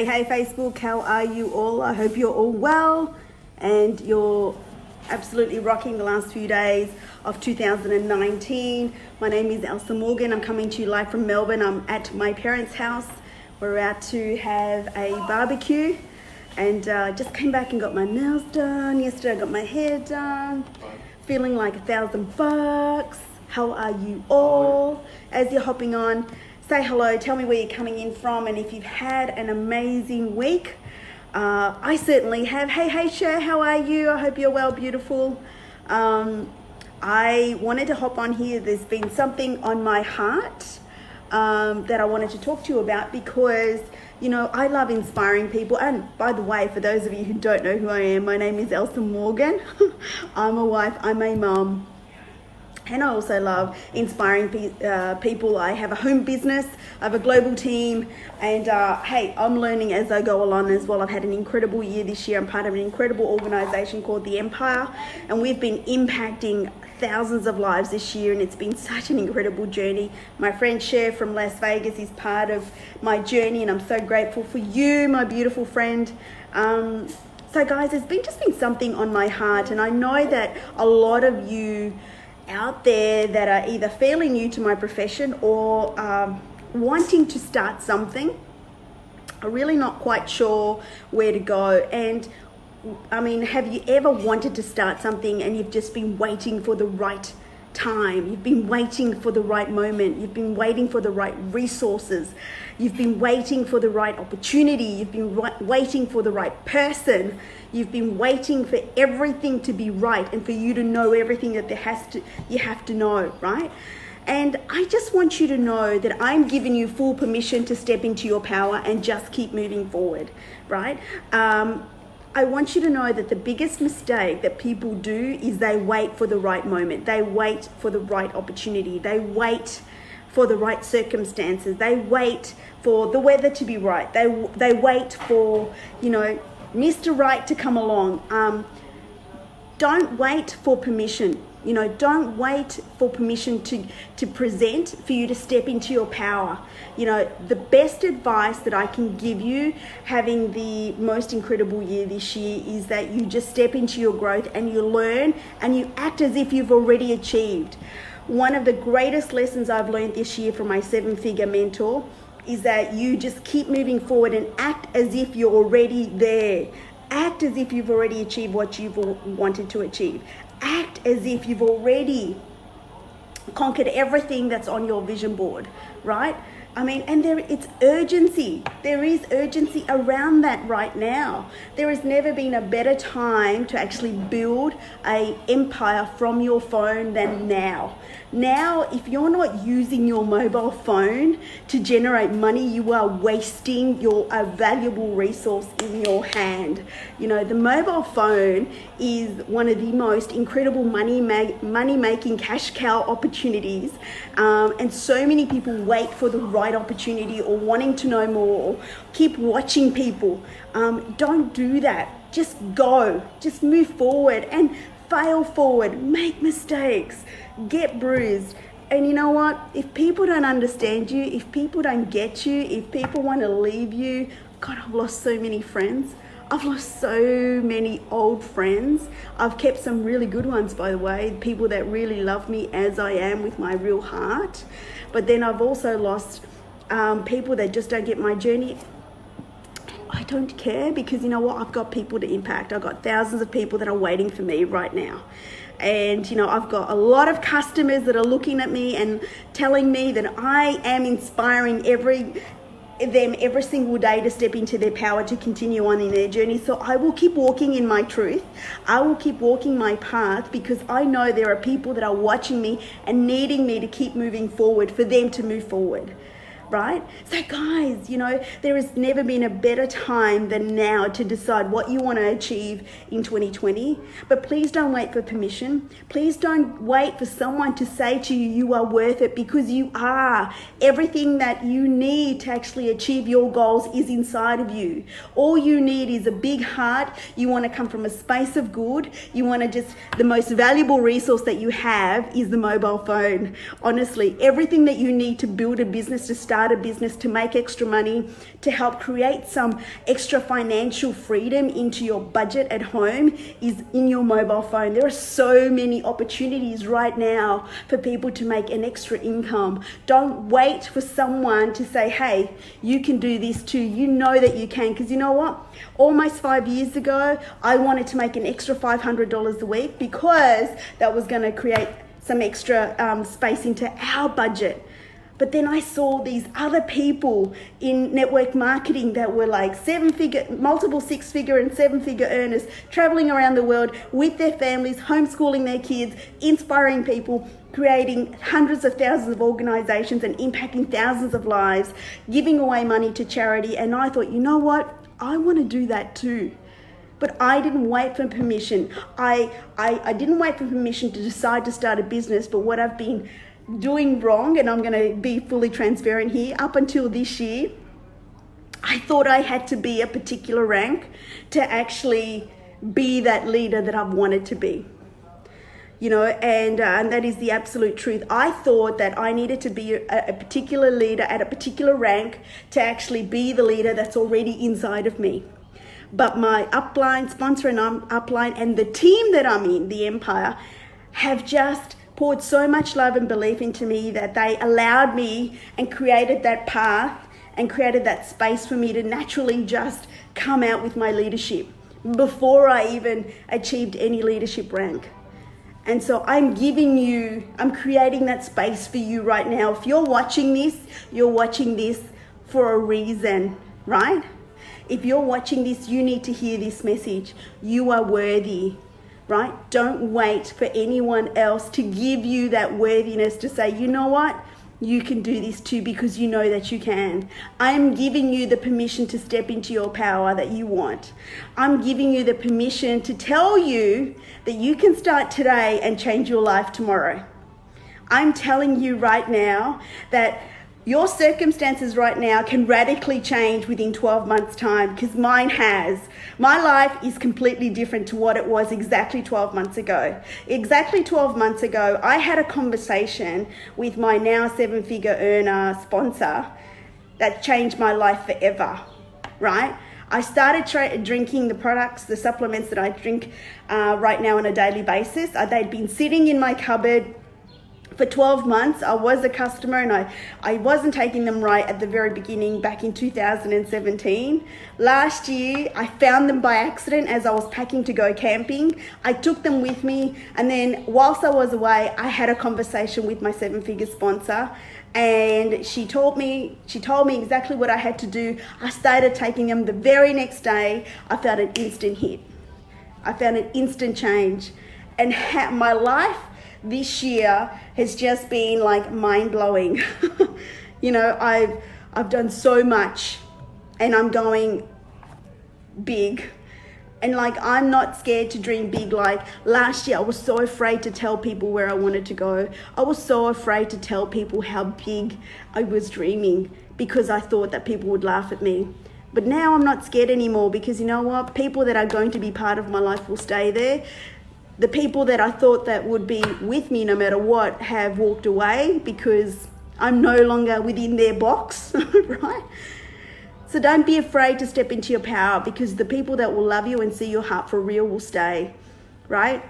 Hey Facebook, how are you all? I hope you're all well and you're absolutely rocking the last few days of 2019. My name is Elsa Morgan. I'm coming to you live from Melbourne. I'm at my parents' house. We're out to have a barbecue and just came back and got my nails done. Yesterday I got my hair done. Feeling like $1,000. How are you all? As you're hopping on, say hello, tell me where you're coming in from, and if you've had an amazing week. I certainly have. Hey Cher, how are you? I hope you're well, beautiful. I wanted to hop on here. There's been something on my heart that I wanted to talk to you about because, you know, I love inspiring people. And by the way, for those of you who don't know who I am, my name is Elsa Morgan. I'm a wife, I'm a mum. And I also love inspiring people. I have a home business, I have a global team, and hey, I'm learning as I go along as well. I've had an incredible year this year. I'm part of an incredible organization called The Empire, and we've been impacting thousands of lives this year, and it's been such an incredible journey. My friend Cher from Las Vegas is part of my journey, and I'm so grateful for you, my beautiful friend. So guys, there's just been something on my heart, and I know that a lot of you out there that are either fairly new to my profession or wanting to start something are really not quite sure where to go. And I mean, have you ever wanted to start something and you've just been waiting for the right time? You've been waiting for the right moment. You've been waiting for the right resources. You've been waiting for the right opportunity. You've been waiting for the right person. You've been waiting for everything to be right and for you to know everything that you have to know, right? And I just want you to know that I'm giving you full permission to step into your power and just keep moving forward, right? I want you to know that the biggest mistake that people do is they wait for the right moment. They wait for the right opportunity. They wait for the right circumstances. They wait for the weather to be right. They wait for, you know, Mr. Right to come along. Don't wait for permission. You know, don't wait for permission to present for you to step into your power. You know, the best advice that I can give you, having the most incredible year this year, is that you just step into your growth and you learn and you act as if you've already achieved. One of the greatest lessons I've learned this year from my 7-figure mentor is that you just keep moving forward and act as if you're already there. Act as if you've already achieved what you've wanted to achieve. Act as if you've already conquered everything that's on your vision board, right? I mean, and it's urgency. There is urgency around that right now. There has never been a better time to actually build an empire from your phone than now. Now, if you're not using your mobile phone to generate money, you are wasting a valuable resource in your hand. You know, the mobile phone is one of the most incredible money-making cash cow opportunities. And so many people wait for the right opportunity or wanting to know more, keep watching people. Don't do that. Just go, just move forward and fail forward, make mistakes, get bruised. And you know what? If people don't understand you, if people don't get you, if people want to leave you, God, I've lost so many friends. I've lost so many old friends. I've kept some really good ones, by the way, people that really love me as I am with my real heart. But then I've also lost people that just don't get my journey. I don't care, because you know what? I've got people to impact. I've got thousands of people that are waiting for me right now. And, you know, I've got a lot of customers that are looking at me and telling me that I am inspiring every single day to step into their power, to continue on in their journey. So I will keep walking in my truth. I will keep walking my path, because I know there are people that are watching me and needing me to keep moving forward for them to move forward. Right? So guys, you know, there has never been a better time than now to decide what you want to achieve in 2020. But please don't wait for permission. Please don't wait for someone to say to you, you are worth it, because you are. Everything that you need to actually achieve your goals is inside of you. All you need is a big heart. You want to come from a space of good. You want to the most valuable resource that you have is the mobile phone. Honestly, everything that you need to build a business, to start start a business, to make extra money, to help create some extra financial freedom into your budget at home is in your mobile phone. There are so many opportunities right now for people to make an extra income. Don't wait for someone to say, hey, you can do this too. You know that you can, because you know what? Almost 5 years ago, I wanted to make an extra $500 a week because that was going to create some extra space into our budget. But then I saw these other people in network marketing that were like multiple six-figure and seven-figure earners, traveling around the world with their families, homeschooling their kids, inspiring people, creating hundreds of thousands of organizations and impacting thousands of lives, giving away money to charity. And I thought, you know what? I want to do that too. But I didn't wait for permission. I didn't wait for permission to decide to start a business. But what I've been doing wrong, and I'm going to be fully transparent here, up until this year, I thought I had to be a particular rank to actually be that leader that I've wanted to be. You know, and that is the absolute truth. I thought that I needed to be a particular leader at a particular rank to actually be the leader that's already inside of me. But my upline, sponsor and upline, and the team that I'm in, the Empire, have just poured so much love and belief into me that they allowed me and created that path and created that space for me to naturally just come out with my leadership before I even achieved any leadership rank. And so I'm creating that space for you right now. If you're watching this for a reason, right? If you're watching this, you need to hear this message. You are worthy, right? Don't wait for anyone else to give you that worthiness to say, you know what? You can do this too, because you know that you can. I'm giving you the permission to step into your power that you want. I'm giving you the permission to tell you that you can start today and change your life tomorrow. I'm telling you right now that your circumstances right now can radically change within 12 months' time, because mine has. My life is completely different to what it was exactly 12 months ago. Exactly 12 months ago, I had a conversation with my now seven-figure earner sponsor that changed my life forever, right? I started drinking the products, the supplements that I drink right now on a daily basis. They'd been sitting in my cupboard for 12 months. I was a customer and I wasn't taking them right at the very beginning back in 2017. Last year, I found them by accident as I was packing to go camping. I took them with me, and then whilst I was away, I had a conversation with my seven-figure sponsor, and she told me exactly what I had to do. I started taking them the very next day. I found an instant hit. I found an instant change, and my life this year has just been like mind-blowing. You know, I've done so much, and I'm going big, and like I'm not scared to dream big. Like last year I was so afraid to tell people where I wanted to go. I was so afraid to tell people how big I was dreaming because I thought that people would laugh at me. But now I'm not scared anymore, because you know what? People that are going to be part of my life will stay there. The people that I thought that would be with me no matter what have walked away because I'm no longer within their box, right? So don't be afraid to step into your power, because the people that will love you and see your heart for real will stay, right?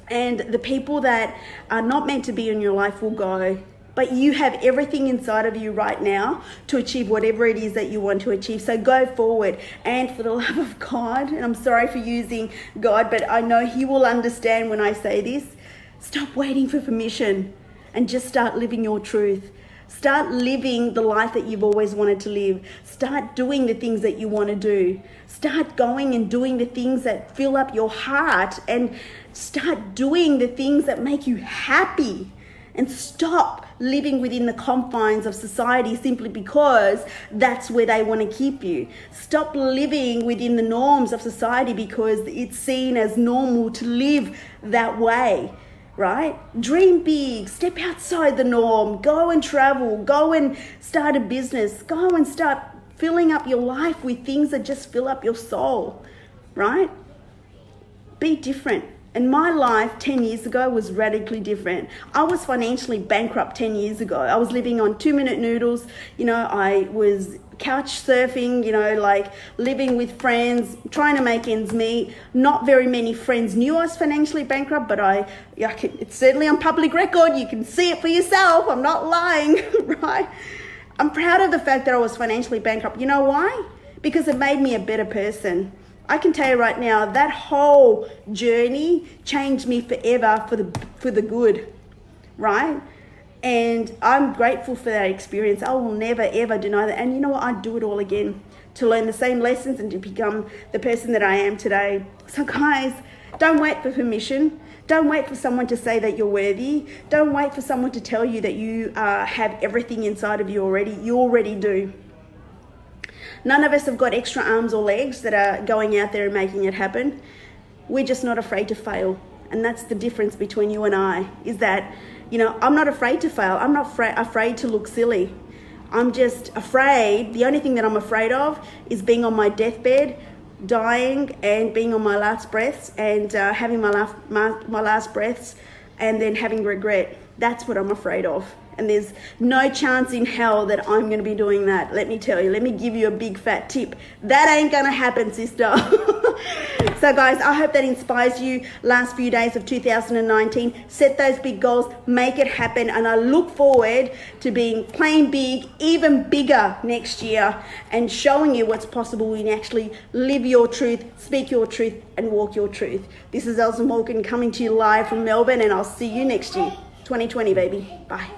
And the people that are not meant to be in your life will go. But you have everything inside of you right now to achieve whatever it is that you want to achieve. So go forward. And for the love of God, and I'm sorry for using God, but I know He will understand when I say this, stop waiting for permission and just start living your truth. Start living the life that you've always wanted to live. Start doing the things that you want to do. Start going and doing the things that fill up your heart, and start doing the things that make you happy. And stop living within the confines of society simply because that's where they want to keep you. Stop living within the norms of society because it's seen as normal to live that way, right? Dream big, step outside the norm, go and travel, go and start a business, go and start filling up your life with things that just fill up your soul, right? Be different. And my life 10 years ago was radically different. I was financially bankrupt 10 years ago. I was living on 2-minute noodles. You know, I was couch surfing, you know, like living with friends, trying to make ends meet. Not very many friends knew I was financially bankrupt, but it's certainly on public record. You can see it for yourself. I'm not lying, right? I'm proud of the fact that I was financially bankrupt. You know why? Because it made me a better person. I can tell you right now, that whole journey changed me forever for the good, right? And I'm grateful for that experience. I will never, ever deny that. And you know what? I'd do it all again to learn the same lessons and to become the person that I am today. So guys, don't wait for permission. Don't wait for someone to say that you're worthy. Don't wait for someone to tell you that you have everything inside of you already. You already do. None of us have got extra arms or legs that are going out there and making it happen. We're just not afraid to fail. And that's the difference between you and I, is that, you know, I'm not afraid to fail. I'm not afraid to look silly. I'm just afraid, the only thing that I'm afraid of is being on my deathbed, dying and being on my last breaths and having my last breaths and then having regret. That's what I'm afraid of. And there's no chance in hell that I'm going to be doing that. Let me tell you, let me give you a big fat tip. That ain't going to happen, sister. So guys, I hope that inspires you last few days of 2019. Set those big goals, make it happen. And I look forward to playing big, even bigger next year and showing you what's possible when you actually live your truth, speak your truth and walk your truth. This is Elsa Morgan coming to you live from Melbourne, and I'll see you next year. 2020, baby. Bye.